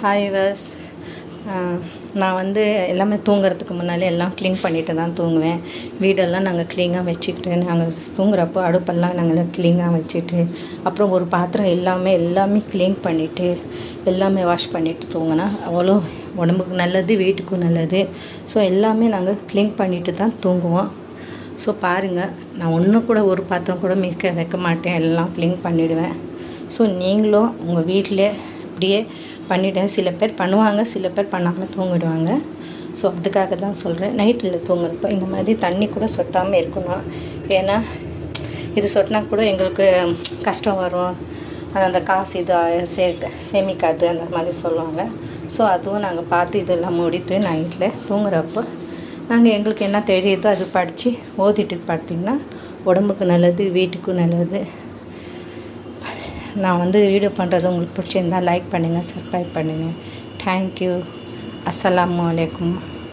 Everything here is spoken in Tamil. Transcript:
ஹாய் வஸ் நான் வந்து எல்லாமே தூங்குறதுக்கு முன்னாலே எல்லாம் க்ளீன் பண்ணிட்டு தான் தூங்குவேன். வீடெல்லாம் நாங்கள் க்ளீனாக வச்சுக்கிட்டு, நாங்கள் தூங்குறப்போ அடுப்பெல்லாம் நாங்கள் க்ளீனாக வச்சுட்டு, அப்புறம் ஒரு பாத்திரம் எல்லாமே க்ளீன் பண்ணிவிட்டு, எல்லாமே வாஷ் பண்ணிவிட்டு தூங்கினா அவ்வளோ உடம்புக்கு நல்லது, வீட்டுக்கும் நல்லது. ஸோ எல்லாமே நாங்கள் க்ளீன் பண்ணிவிட்டு தான் தூங்குவோம். ஸோ பாருங்கள், நான் ஒன்று கூட ஒரு பாத்திரம் கூட வைக்க மாட்டேன், எல்லாம் க்ளீன் பண்ணிவிடுவேன். ஸோ நீங்களும் உங்கள் வீட்டில் இப்படியே பண்ணிவிட்டேன். சில பேர் பண்ணுவாங்க, சில பேர் பண்ணாமல் தூங்கிடுவாங்க. ஸோ அதுக்காக தான் சொல்கிறேன். நைட்டில் தூங்குறப்போ இந்த மாதிரி தண்ணி கூட சொட்டாமல் இருக்கணும். ஏன்னா இது சொட்டினா கூட எங்களுக்கு கஷ்டம் வரும், அந்த காசு இது சேமிக்காது அந்த மாதிரி சொல்லுவாங்க. ஸோ அதுவும் நாங்கள் பார்த்து இதெல்லாம் மூடிட்டு நைட்டில் தூங்குறப்போ நாங்கள் எங்களுக்கு என்ன தெரியுதோ அது படித்து ஓதிட்டு பார்த்திங்கன்னா உடம்புக்கு நல்லது, வீட்டுக்கும் நல்லது. நான் வந்து வீடியோ பண்ணுறது உங்களுக்கு பிடிச்சிருந்தால் லைக் பண்ணுங்கள், சப்ஸ்கிரைப் பண்ணுங்கள். தேங்க்யூ. அஸ்ஸலாமு அலைக்கும்.